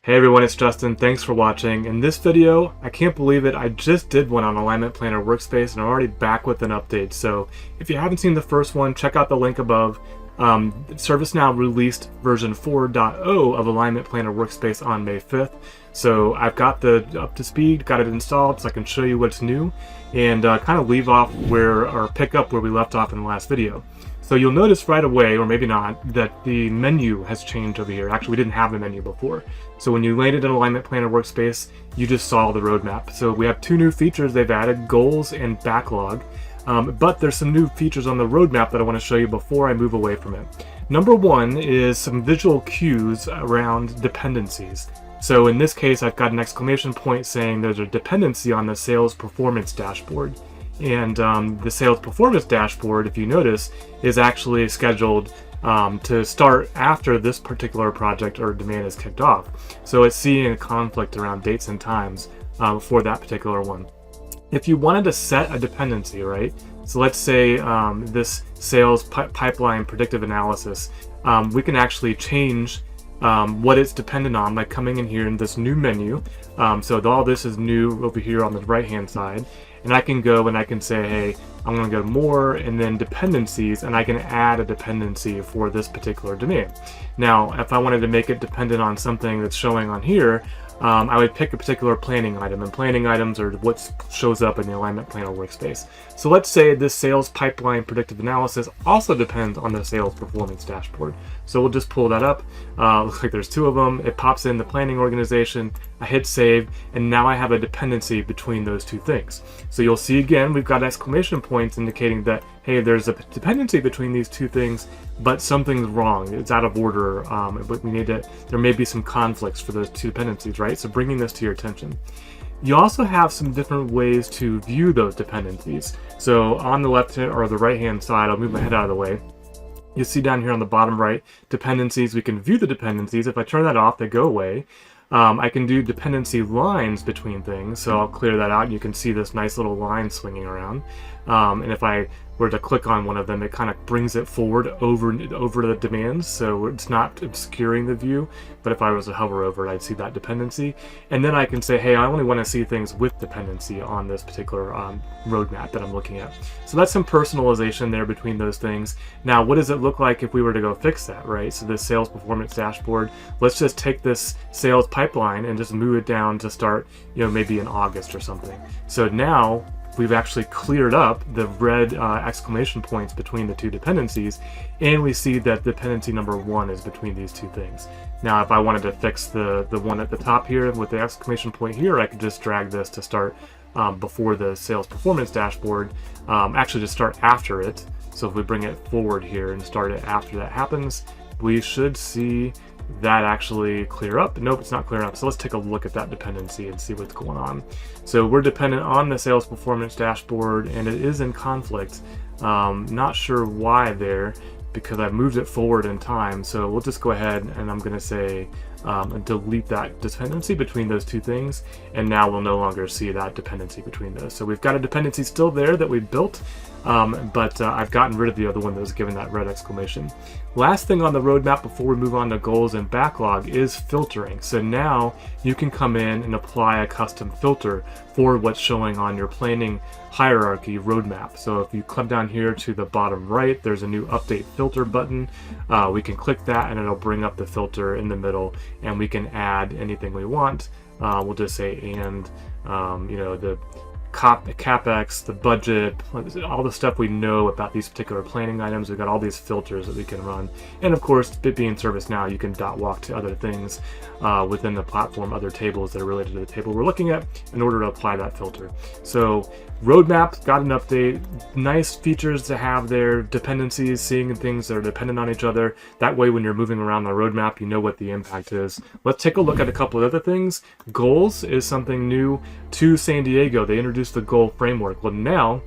Hey everyone, it's Justin. Thanks for watching. In this video, I can't believe it, I just did one on Alignment Planner Workspace and I'm already back with an update. So if you haven't seen the first one, check out the link above. ServiceNow released version 4.0 of Alignment Planner Workspace on May 5th. So I've got the up to speed, got it installed so I can show you what's new and kind of leave off or pick up where we left off in the last video. So you'll notice right away, or maybe not, that the menu has changed over here. Actually, we didn't have the menu before. So when you landed in Alignment Planner Workspace, you just saw the roadmap. So we have two new features they've added, Goals and Backlog. But there's some new features on the roadmap that I want to show you before I move away from it. Number one is some visual cues around dependencies. So in this case, I've got an exclamation point saying there's a dependency on the sales performance dashboard. And the sales performance dashboard, if you notice, is actually scheduled to start after this particular project or demand is kicked off. So it's seeing a conflict around dates and times for that particular one. If you wanted to set a dependency, right? So let's say this sales pipeline predictive analysis, we can actually change what it's dependent on by coming in here in this new menu. So all this is new over here on the right hand side. And I can go and I can say, hey, I'm going to go more and then dependencies, and I can add a dependency for this particular domain. Now, if I wanted to make it dependent on something that's showing on here, I would pick a particular planning item, and planning items are what shows up in the Alignment Planner Workspace. So let's say this sales pipeline predictive analysis also depends on the sales performance dashboard. So we'll just pull that up. Looks like there's two of them. It pops in the planning organization. I hit save, and now I have a dependency between those two things. So you'll see again, we've got exclamation points indicating that, hey, there's a dependency between these two things, but something's wrong. It's out of order. But we need to, there may be some conflicts for those two dependencies, right? So bringing this to your attention. You also have some different ways to view those dependencies. So on the left or the right hand side, I'll move my head out of the way. You see down here on the bottom right, dependencies. We can view the dependencies. If I turn that off, they go away. I can do dependency lines between things, so I'll clear that out. You can see this nice little line swinging around. And if I were to click on one of them, it kind of brings it forward over the demands, so it's not obscuring the view. But if I was to hover over it, I'd see that dependency. And then I can say, hey, I only want to see things with dependency on this particular roadmap that I'm looking at. So that's some personalization there between those things. Now, what does it look like if we were to go fix that, right? So this sales performance dashboard, let's just take this sales pipeline and just move it down to start, maybe in August or something. So now we've actually cleared up the red exclamation points between the two dependencies, and we see that dependency number one is between these two things. Now, if I wanted to fix the one at the top here with the exclamation point here, I could just drag this to start before the sales performance dashboard, actually just start after it. So if we bring it forward here and start it after that happens, we should see that actually clear up. Nope, it's not clearing up. So let's take a look at that dependency and see what's going on. So we're dependent on the sales performance dashboard, and it is in conflict. Not sure why there, because I moved it forward in time. So we'll just go ahead and I'm going to say delete that dependency between those two things, and now we'll no longer see that dependency between those. So we've got a dependency still there that we built, but I've gotten rid of the other one that was given that red exclamation. Last thing on the roadmap before we move on to goals and backlog is filtering. So now you can come in and apply a custom filter for what's showing on your planning hierarchy roadmap. So if you come down here to the bottom right, there's a new update filter button. We can click that and it'll bring up the filter in the middle, and we can add anything we want. We'll just say the CapEx, the budget, all the stuff we know about these particular planning items. We've got all these filters that we can run. And of course, it being ServiceNow, you can walk to other things within the platform, other tables that are related to the table we're looking at in order to apply that filter. So roadmap got an update, nice features to have there, dependencies, seeing things that are dependent on each other. That way, when you're moving around the roadmap, you know what the impact is. Let's take a look at a couple of other things. Goals is something new to San Diego. They introduced the goal framework. Well, now,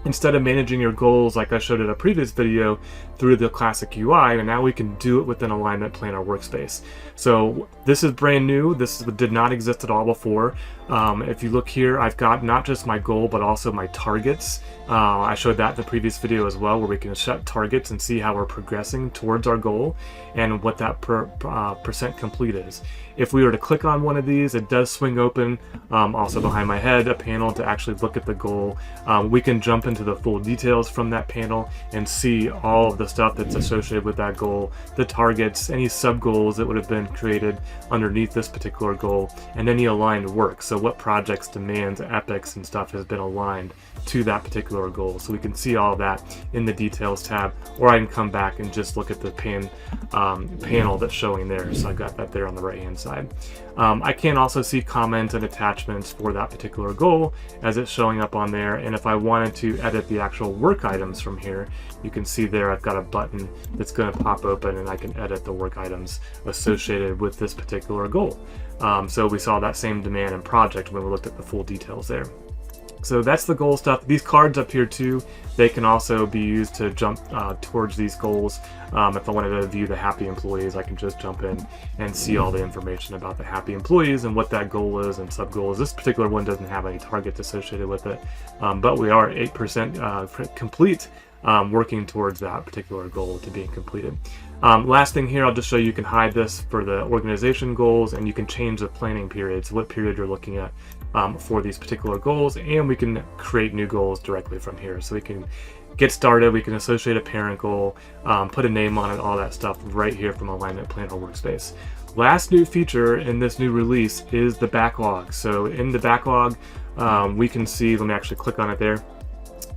instead of managing your goals like I showed in a previous video through the classic UI, and now we can do it within Alignment Planner Workspace. So this is brand new. This did not exist at all before. If you look here, I've got not just my goal, but also my targets. I showed that in the previous video as well, where we can set targets and see how we're progressing towards our goal and what that percent complete is. If we were to click on one of these, it does swing open, also behind my head, a panel to actually look at the goal. We can jump into the full details from that panel and see all of the stuff that's associated with that goal, the targets, any sub goals that would have been created underneath this particular goal, and any aligned work. So what projects, demands, epics, and stuff has been aligned to that particular goal. So we can see all of that in the details tab, or I can come back and just look at the panel that's showing there. So I've got that there on the right hand side. I can also see comments and attachments for that particular goal as it's showing up on there. And if I wanted to edit the actual work items from here, you can see there I've got a button that's going to pop open and I can edit the work items associated with this particular goal. So we saw that same demand and project when we looked at the full details there. So that's the goal stuff. These cards up here too, they can also be used to jump towards these goals. If I wanted to view the happy employees, I can just jump in and see all the information about the happy employees and what that goal is and sub goals. This particular one doesn't have any targets associated with it, but we are 8% complete, working towards that particular goal to being completed. Last thing here, I'll just show you can hide this for the organization goals, and you can change the planning periods, what period you're looking at for these particular goals, and we can create new goals directly from here. So we can get started, we can associate a parent goal, put a name on it, all that stuff right here from Alignment Planner Workspace. Last new feature in this new release is the backlog. So in the backlog, we can see, let me actually click on it there.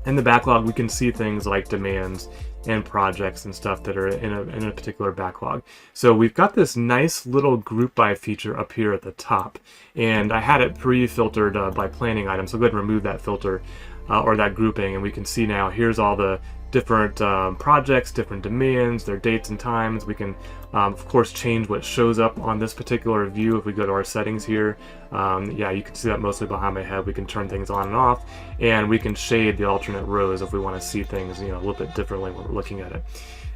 In the backlog, we can see things like demands and projects and stuff that are in a particular backlog. So we've got this nice little group by feature up here at the top, and I had it pre-filtered by planning items. So go ahead and remove that filter or that grouping, and we can see now here's all the different projects, different demands, their dates and times. We can of course change what shows up on this particular view. If we go to our settings here, yeah, you can see that mostly behind my head. We can turn things on and off, and we can shade the alternate rows if we want to see things, you know, a little bit differently when we're looking at it.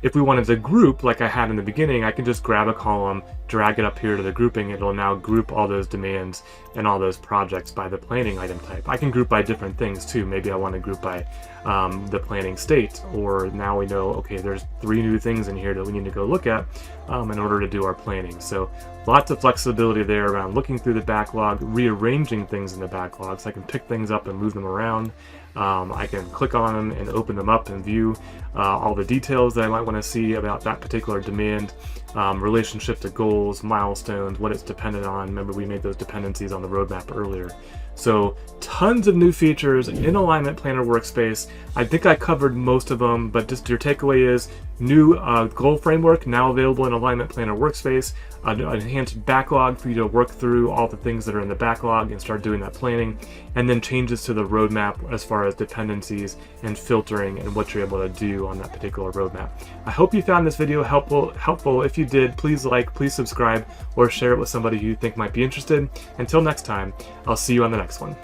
If we wanted to group like I had in the beginning, I can just grab a column, drag it up here to the grouping. It'll now group all those demands and all those projects by the planning item type. I can group by different things too. Maybe I want to group by the planning state, or now we know, okay, there's 3 new things in here that we need to go look at in order to do our planning. So lots of flexibility there around looking through the backlog, rearranging things in the backlog, so I can pick things up and move them around. I can click on them and open them up and view all the details that I might want to see about that particular demand, relationship to goals, milestones, what it's dependent on. Remember, we made those dependencies on the roadmap earlier. So tons of new features in Alignment Planner Workspace. I think I covered most of them, but just your takeaway is new goal framework now available in Alignment Planner Workspace, an enhanced backlog for you to work through all the things that are in the backlog and start doing that planning, and then changes to the roadmap as far as dependencies and filtering and what you're able to do on that particular roadmap. I hope you found this video helpful. If you did, please like, please subscribe, or share it with somebody you think might be interested. Until next time, I'll see you on the next one.